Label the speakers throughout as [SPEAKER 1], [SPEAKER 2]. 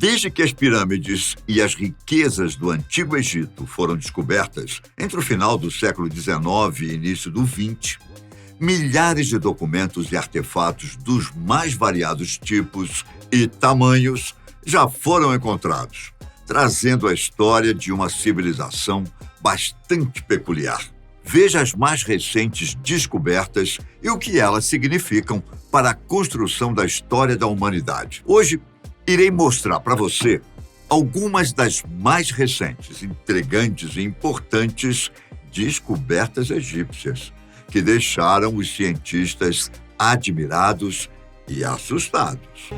[SPEAKER 1] Desde que as pirâmides e as riquezas do Antigo Egito foram descobertas entre o final do século XIX e início do XX, milhares de documentos e artefatos dos mais variados tipos e tamanhos já foram encontrados, trazendo a história de uma civilização bastante peculiar. Veja as mais recentes descobertas e o que elas significam para a construção da história da humanidade. Hoje, irei mostrar para você algumas das mais recentes, intrigantes e importantes descobertas egípcias, que deixaram os cientistas admirados e assustados.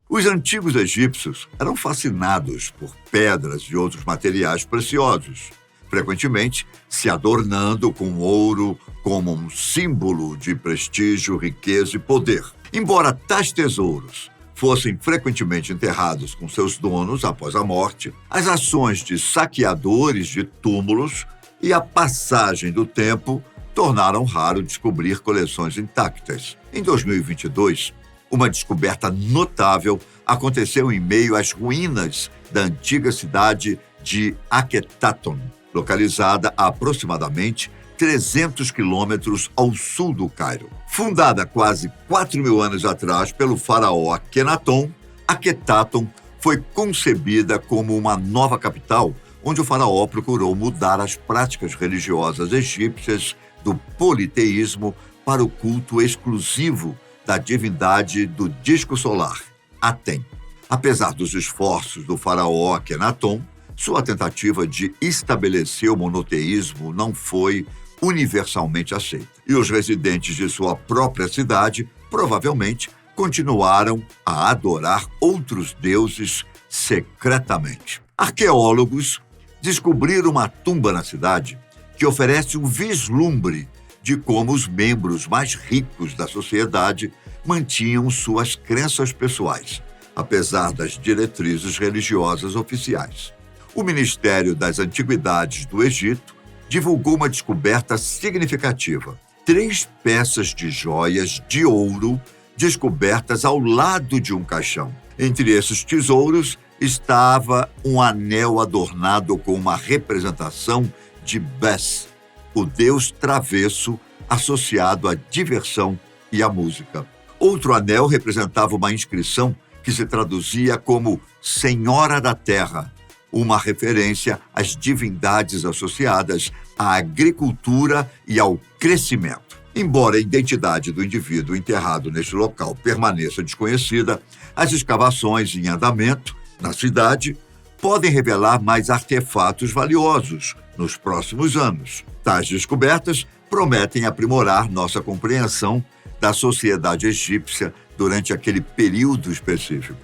[SPEAKER 1] Os antigos egípcios eram fascinados por pedras e outros materiais preciosos, frequentemente se adornando com ouro como um símbolo de prestígio, riqueza e poder. Embora tais tesouros fossem frequentemente enterrados com seus donos após a morte, as ações de saqueadores de túmulos e a passagem do tempo tornaram raro descobrir coleções intactas. Em 2022, uma descoberta notável aconteceu em meio às ruínas da antiga cidade de Akhetaton, localizada a aproximadamente 300 quilômetros ao sul do Cairo. Fundada quase 4.000 anos atrás pelo faraó Akhenaton, Akhetaton foi concebida como uma nova capital, onde o faraó procurou mudar as práticas religiosas egípcias do politeísmo para o culto exclusivo da divindade do disco solar, Aten. Apesar dos esforços do faraó Akhenaton, sua tentativa de estabelecer o monoteísmo não foi universalmente aceita. E os residentes de sua própria cidade provavelmente continuaram a adorar outros deuses secretamente. Arqueólogos descobriram uma tumba na cidade que oferece um vislumbre de como os membros mais ricos da sociedade mantinham suas crenças pessoais, apesar das diretrizes religiosas oficiais. O Ministério das Antiguidades do Egito divulgou uma descoberta significativa: 3 peças de joias de ouro descobertas ao lado de um caixão. Entre esses tesouros estava um anel adornado com uma representação de Bes, o deus travesso associado à diversão e à música. Outro anel representava uma inscrição que se traduzia como Senhora da Terra, uma referência às divindades associadas à agricultura e ao crescimento. Embora a identidade do indivíduo enterrado neste local permaneça desconhecida, as escavações em andamento na cidade podem revelar mais artefatos valiosos nos próximos anos. Tais descobertas prometem aprimorar nossa compreensão da sociedade egípcia durante aquele período específico.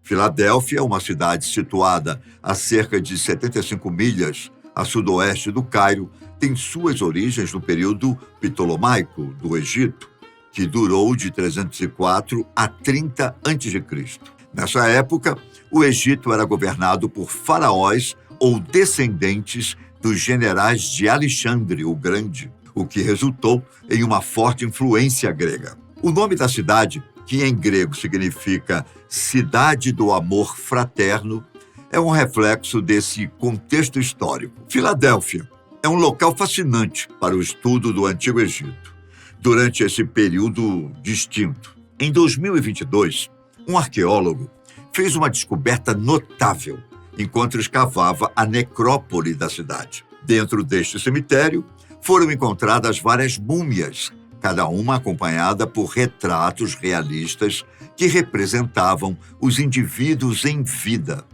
[SPEAKER 1] Filadélfia, uma cidade situada a cerca de 75 milhas a sudoeste do Cairo, tem suas origens no período ptolomaico do Egito, que durou de 304 a 30 a.C. Nessa época, o Egito era governado por faraós ou descendentes dos generais de Alexandre o Grande, o que resultou em uma forte influência grega. O nome da cidade, que em grego significa Cidade do Amor Fraterno, é um reflexo desse contexto histórico. Filadélfia é um local fascinante para o estudo do Antigo Egito, durante esse período distinto. Em 2022, um arqueólogo fez uma descoberta notável enquanto escavava a necrópole da cidade. Dentro deste cemitério, foram encontradas várias múmias, cada uma acompanhada por retratos realistas que representavam os indivíduos em vida.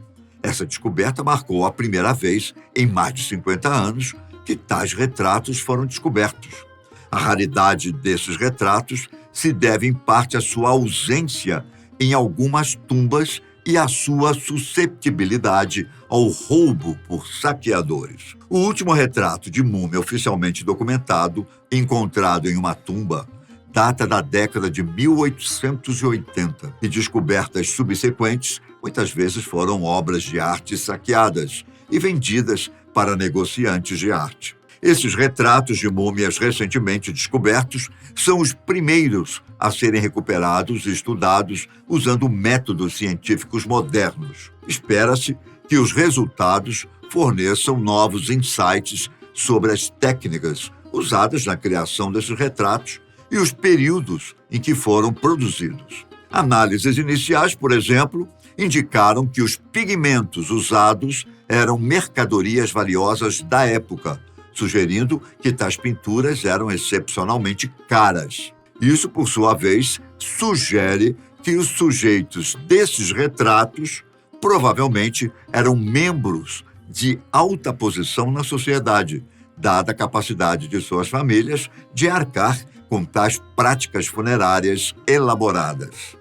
[SPEAKER 1] Essa descoberta marcou a primeira vez em mais de 50 anos que tais retratos foram descobertos. A raridade desses retratos se deve em parte à sua ausência em algumas tumbas e à sua susceptibilidade ao roubo por saqueadores. O último retrato de múmia oficialmente documentado, encontrado em uma tumba, data da década de 1880 e descobertas subsequentes muitas vezes foram obras de arte saqueadas e vendidas para negociantes de arte. Esses retratos de múmias recentemente descobertos são os primeiros a serem recuperados e estudados usando métodos científicos modernos. Espera-se que os resultados forneçam novos insights sobre as técnicas usadas na criação desses retratos e os períodos em que foram produzidos. Análises iniciais, por exemplo, indicaram que os pigmentos usados eram mercadorias valiosas da época, sugerindo que tais pinturas eram excepcionalmente caras. Isso, por sua vez, sugere que os sujeitos desses retratos provavelmente eram membros de alta posição na sociedade, dada a capacidade de suas famílias de arcar com tais práticas funerárias elaboradas.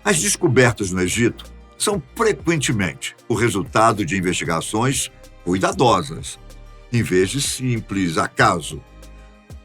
[SPEAKER 1] As descobertas no Egito são frequentemente o resultado de investigações cuidadosas, em vez de simples acaso,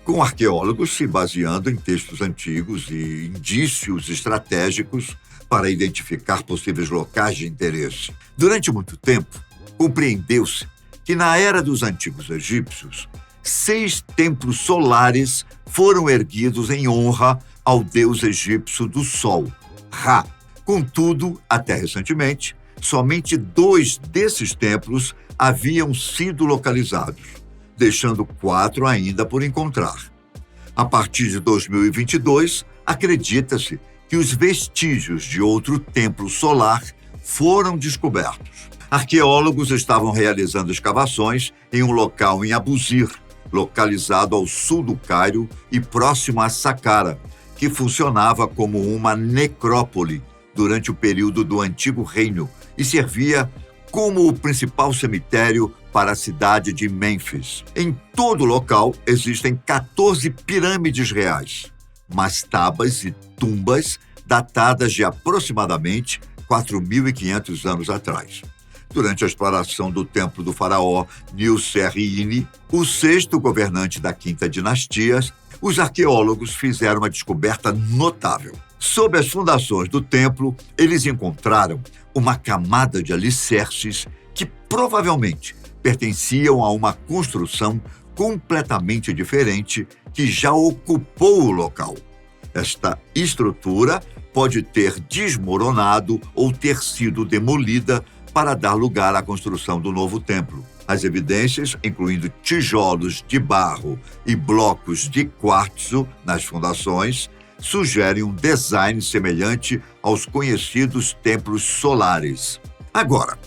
[SPEAKER 1] com arqueólogos se baseando em textos antigos e indícios estratégicos para identificar possíveis locais de interesse. Durante muito tempo, compreendeu-se que na era dos antigos egípcios, 6 templos solares foram erguidos em honra ao deus egípcio do Sol, Ra. Contudo, até recentemente, somente 2 desses templos haviam sido localizados, deixando 4 ainda por encontrar. A partir de 2022, acredita-se que os vestígios de outro templo solar foram descobertos. Arqueólogos estavam realizando escavações em um local em Abusir, localizado ao sul do Cairo e próximo a Saqqara, que funcionava como uma necrópole durante o período do Antigo Reino e servia como o principal cemitério para a cidade de Mênfis. Em todo o local existem 14 pirâmides reais, mastabas e tumbas datadas de aproximadamente 4.500 anos atrás. Durante a exploração do templo do faraó Nilserine, o 6º governante da Quinta Dinastia, os arqueólogos fizeram uma descoberta notável. Sob as fundações do templo, eles encontraram uma camada de alicerces que provavelmente pertenciam a uma construção completamente diferente que já ocupou o local. Esta estrutura pode ter desmoronado ou ter sido demolida para dar lugar à construção do novo templo. As evidências, incluindo tijolos de barro e blocos de quartzo nas fundações, sugerem um design semelhante aos conhecidos templos solares. Agora,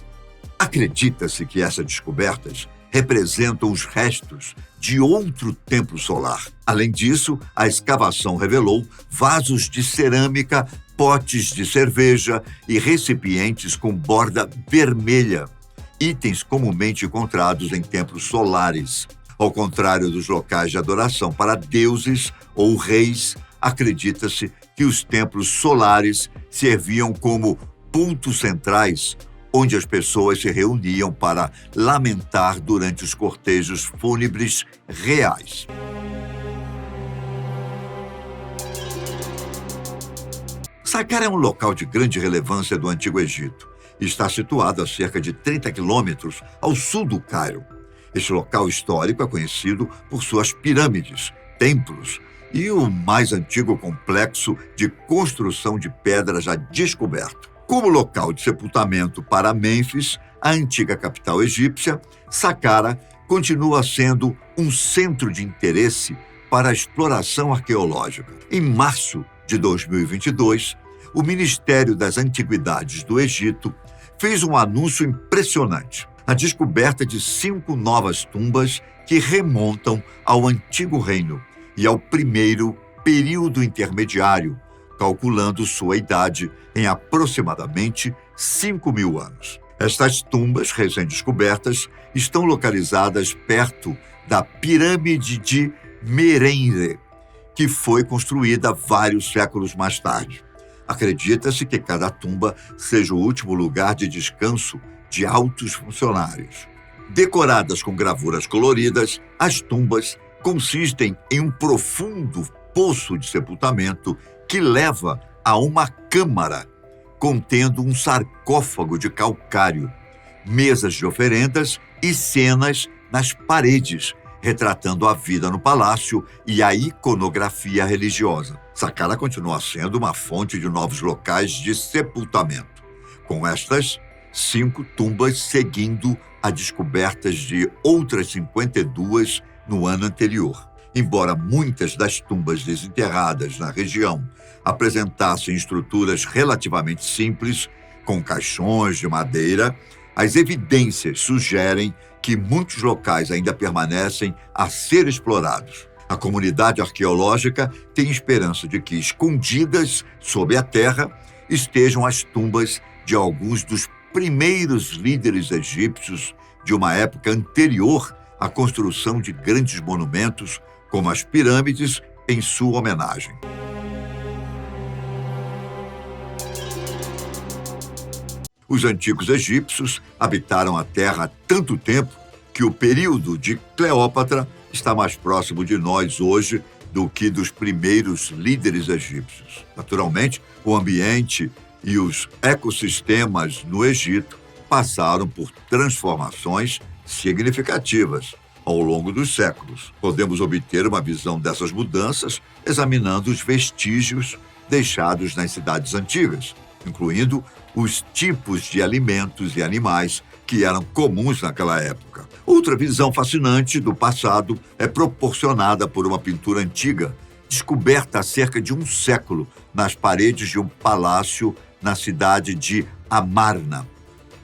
[SPEAKER 1] acredita-se que essas descobertas representam os restos de outro templo solar. Além disso, a escavação revelou vasos de cerâmica, potes de cerveja e recipientes com borda vermelha, itens comumente encontrados em templos solares. Ao contrário dos locais de adoração para deuses ou reis, acredita-se que os templos solares serviam como pontos centrais onde as pessoas se reuniam para lamentar durante os cortejos fúnebres reais. Saqqara é um local de grande relevância do Antigo Egito e está situado a cerca de 30 quilômetros ao sul do Cairo. Este local histórico é conhecido por suas pirâmides, templos e o mais antigo complexo de construção de pedra já descoberto. Como local de sepultamento para Mênfis, a antiga capital egípcia, Saqqara continua sendo um centro de interesse para a exploração arqueológica. Em março de 2022, o Ministério das Antiguidades do Egito fez um anúncio impressionante: a descoberta de 5 novas tumbas que remontam ao Antigo Reino e ao primeiro período intermediário, calculando sua idade em aproximadamente 5.000 anos. Estas tumbas recém-descobertas estão localizadas perto da Pirâmide de Merenre, que foi construída vários séculos mais tarde. Acredita-se que cada tumba seja o último lugar de descanso de altos funcionários. Decoradas com gravuras coloridas, as tumbas consistem em um profundo poço de sepultamento que leva a uma câmara contendo um sarcófago de calcário mesas de oferendas e cenas nas paredes, retratando a vida no palácio e a iconografia religiosa. Saqqara continua sendo uma fonte de novos locais de sepultamento, com estas 5 tumbas seguindo a descobertas de outras 52 no ano anterior. Embora muitas das tumbas desenterradas na região apresentassem estruturas relativamente simples, com caixões de madeira, as evidências sugerem que muitos locais ainda permanecem a ser explorados. A comunidade arqueológica tem esperança de que, escondidas sob a terra, estejam as tumbas de alguns dos primeiros líderes egípcios de uma época anterior à construção de grandes monumentos, como as pirâmides, em sua homenagem. Os antigos egípcios habitaram a Terra há tanto tempo que o período de Cleópatra está mais próximo de nós hoje do que dos primeiros líderes egípcios. Naturalmente, o ambiente e os ecossistemas no Egito passaram por transformações significativas ao longo dos séculos. Podemos obter uma visão dessas mudanças examinando os vestígios deixados nas cidades antigas, incluindo os tipos de alimentos e animais que eram comuns naquela época. Outra visão fascinante do passado é proporcionada por uma pintura antiga, descoberta há cerca de um século nas paredes de um palácio na cidade de Amarna.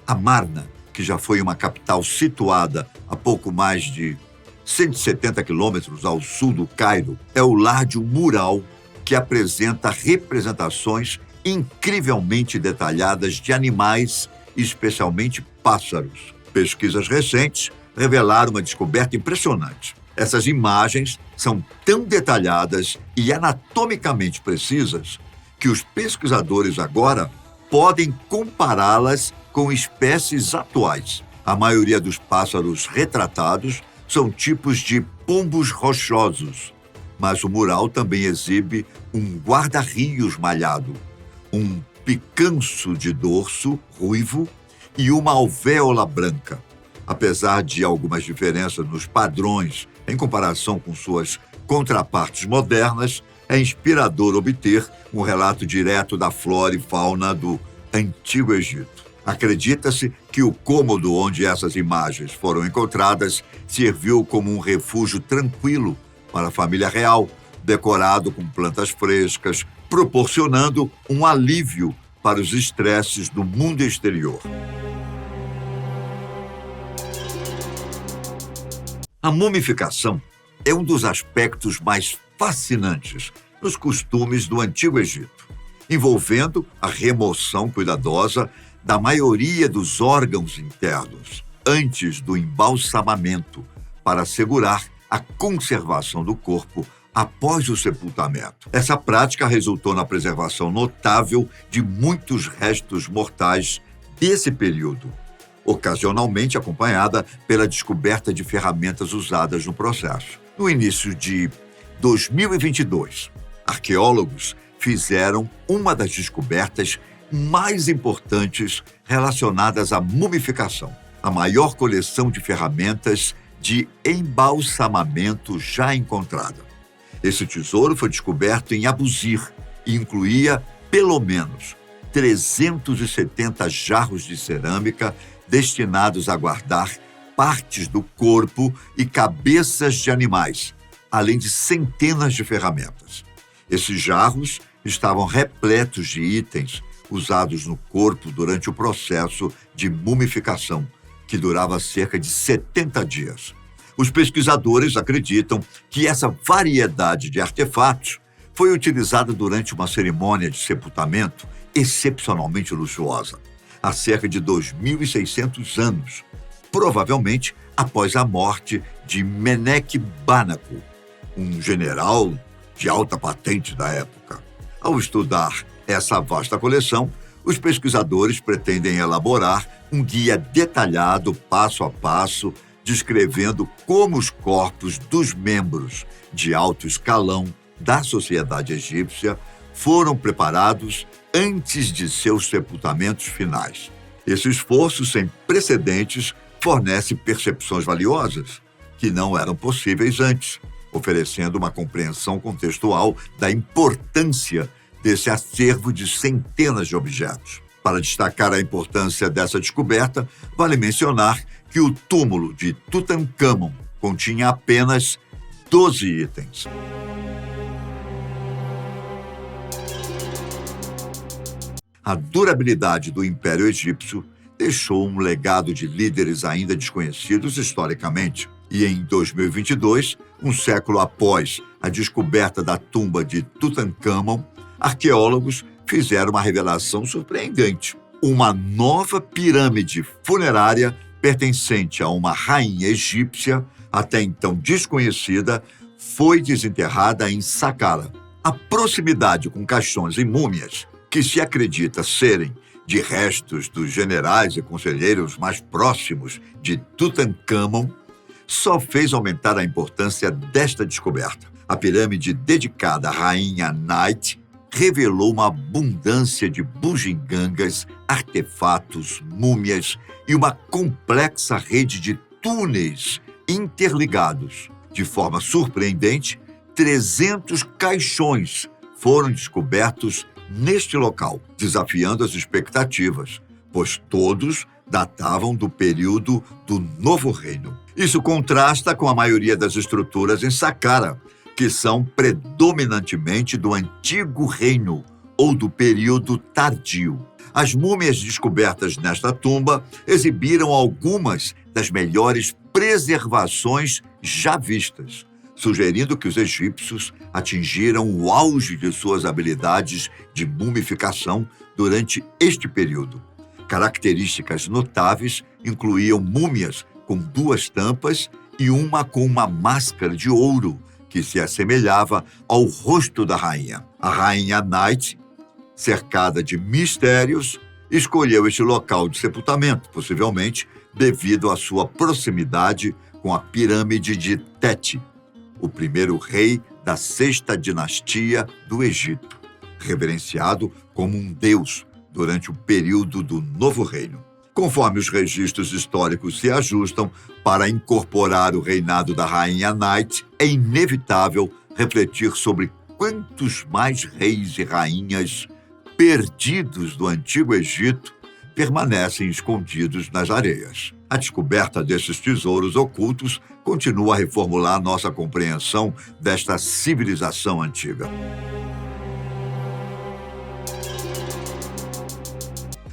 [SPEAKER 1] Amarna, que já foi uma capital situada a pouco mais de 170 quilômetros ao sul do Cairo, é o lar de um mural que apresenta representações incrivelmente detalhadas de animais, especialmente pássaros. Pesquisas recentes revelaram uma descoberta impressionante. Essas imagens são tão detalhadas e anatomicamente precisas que os pesquisadores agora podem compará-las com espécies atuais. A maioria dos pássaros retratados são tipos de pombos rochosos, mas o mural também exibe um guarda-rios malhado, um picanço de dorso ruivo e uma alvéola branca. Apesar de algumas diferenças nos padrões em comparação com suas contrapartes modernas, é inspirador obter um relato direto da flora e fauna do Antigo Egito. Acredita-se que o cômodo onde essas imagens foram encontradas serviu como um refúgio tranquilo para a família real, decorado com plantas frescas, proporcionando um alívio para os estresses do mundo exterior. A mumificação é um dos aspectos mais fascinantes nos costumes do Antigo Egito, envolvendo a remoção cuidadosa da maioria dos órgãos internos antes do embalsamamento para assegurar a conservação do corpo após o sepultamento. Essa prática resultou na preservação notável de muitos restos mortais desse período, ocasionalmente acompanhada pela descoberta de ferramentas usadas no processo. No início de 2022, arqueólogos fizeram uma das descobertas mais importantes relacionadas à mumificação, a maior coleção de ferramentas de embalsamamento já encontrada. Esse tesouro foi descoberto em Abusir e incluía, pelo menos, 370 jarros de cerâmica destinados a guardar partes do corpo e cabeças de animais, além de centenas de ferramentas. Esses jarros estavam repletos de itens usados no corpo durante o processo de mumificação, que durava cerca de 70 dias. Os pesquisadores acreditam que essa variedade de artefatos foi utilizada durante uma cerimônia de sepultamento excepcionalmente luxuosa, há cerca de 2.600 anos, provavelmente após a morte de Meneque Banaco, um general de alta patente da época. Ao estudar essa vasta coleção, os pesquisadores pretendem elaborar um guia detalhado, passo a passo, descrevendo como os corpos dos membros de alto escalão da sociedade egípcia foram preparados antes de seus sepultamentos finais. Esse esforço sem precedentes fornece percepções valiosas que não eram possíveis antes, oferecendo uma compreensão contextual da importância desse acervo de centenas de objetos. Para destacar a importância dessa descoberta, vale mencionar que o túmulo de Tutancâmon continha apenas 12 itens. A durabilidade do Império Egípcio deixou um legado de líderes ainda desconhecidos historicamente. E em 2022, um século após a descoberta da tumba de Tutancâmon, arqueólogos fizeram uma revelação surpreendente. Uma nova pirâmide funerária pertencente a uma rainha egípcia, até então desconhecida, foi desenterrada em Saqqara. A proximidade com caixões e múmias, que se acredita serem de restos dos generais e conselheiros mais próximos de Tutancâmon, só fez aumentar a importância desta descoberta. A pirâmide dedicada à rainha Nait revelou uma abundância de bugigangas, artefatos, múmias e uma complexa rede de túneis interligados. De forma surpreendente, 300 caixões foram descobertos neste local, desafiando as expectativas, pois todos datavam do período do Novo Reino. Isso contrasta com a maioria das estruturas em Saqqara, que são predominantemente do Antigo Reino ou do período tardio. As múmias descobertas nesta tumba exibiram algumas das melhores preservações já vistas, sugerindo que os egípcios atingiram o auge de suas habilidades de mumificação durante este período. Características notáveis incluíam múmias com 2 tampas e uma com uma máscara de ouro, que se assemelhava ao rosto da rainha. A rainha Nait, cercada de mistérios, escolheu este local de sepultamento, possivelmente devido à sua proximidade com a pirâmide de Teti, o primeiro rei da 6ª dinastia do Egito, reverenciado como um deus durante o período do Novo Reino. Conforme os registros históricos se ajustam para incorporar o reinado da rainha Nait, é inevitável refletir sobre quantos mais reis e rainhas perdidos do Antigo Egito permanecem escondidos nas areias. A descoberta desses tesouros ocultos continua a reformular nossa compreensão desta civilização antiga.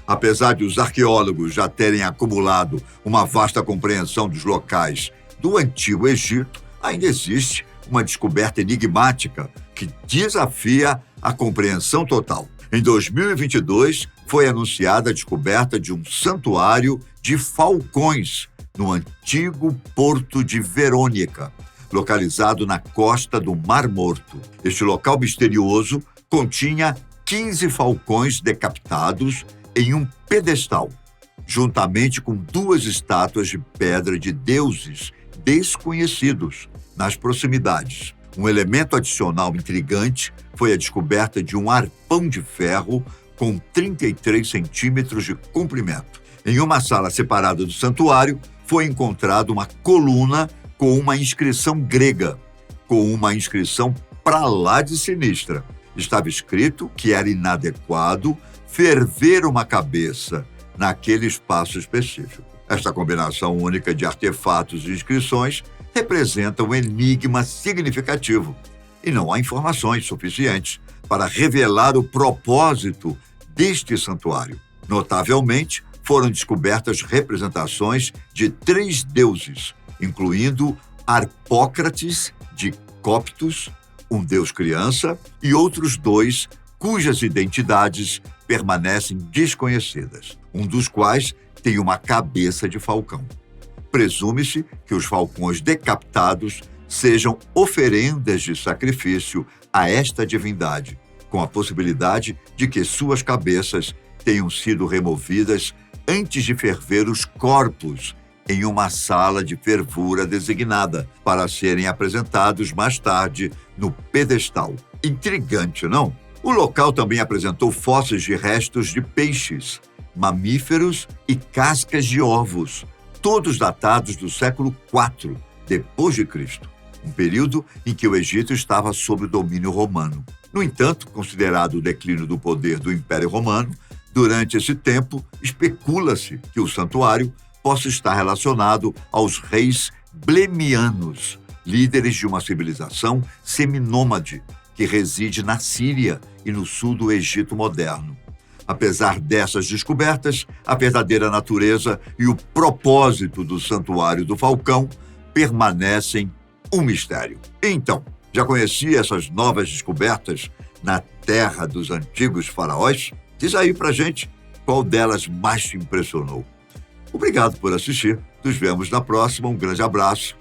[SPEAKER 1] Apesar de os arqueólogos já terem acumulado uma vasta compreensão dos locais do Antigo Egito, ainda existe uma descoberta enigmática que desafia a compreensão total. Em 2022, foi anunciada a descoberta de um santuário de falcões no antigo porto de Verônica, localizado na costa do Mar Morto. Este local misterioso continha 15 falcões decapitados em um pedestal, juntamente com 2 estátuas de pedra de deuses desconhecidos nas proximidades. Um elemento adicional intrigante foi a descoberta de um arpão de ferro com 33 centímetros de comprimento. Em uma sala separada do santuário, foi encontrada uma coluna com uma inscrição grega, com uma inscrição pra lá de sinistra. Estava escrito que era inadequado ferver uma cabeça naquele espaço específico. Esta combinação única de artefatos e inscrições representa um enigma significativo e não há informações suficientes para revelar o propósito deste santuário. Notavelmente, foram descobertas representações de 3 deuses, incluindo Harpócrates de Coptos, um deus criança, e outros 2 cujas identidades permanecem desconhecidas, um dos quais tem uma cabeça de falcão. Presume-se que os falcões decapitados sejam oferendas de sacrifício a esta divindade, com a possibilidade de que suas cabeças tenham sido removidas antes de ferver os corpos em uma sala de fervura designada para serem apresentados mais tarde no pedestal. Intrigante, não? O local também apresentou fósseis de restos de peixes, mamíferos e cascas de ovos, todos datados do século IV depois de Cristo, um período em que o Egito estava sob o domínio romano. No entanto, considerado o declínio do poder do Império Romano, durante esse tempo, especula-se que o santuário possa estar relacionado aos reis blemianos, líderes de uma civilização seminômade que reside na Síria e no sul do Egito moderno. Apesar dessas descobertas, a verdadeira natureza e o propósito do Santuário do Falcão permanecem um mistério. Então, já conhecia essas novas descobertas na terra dos antigos faraós? Diz aí pra gente qual delas mais te impressionou. Obrigado por assistir. Nos vemos na próxima. Um grande abraço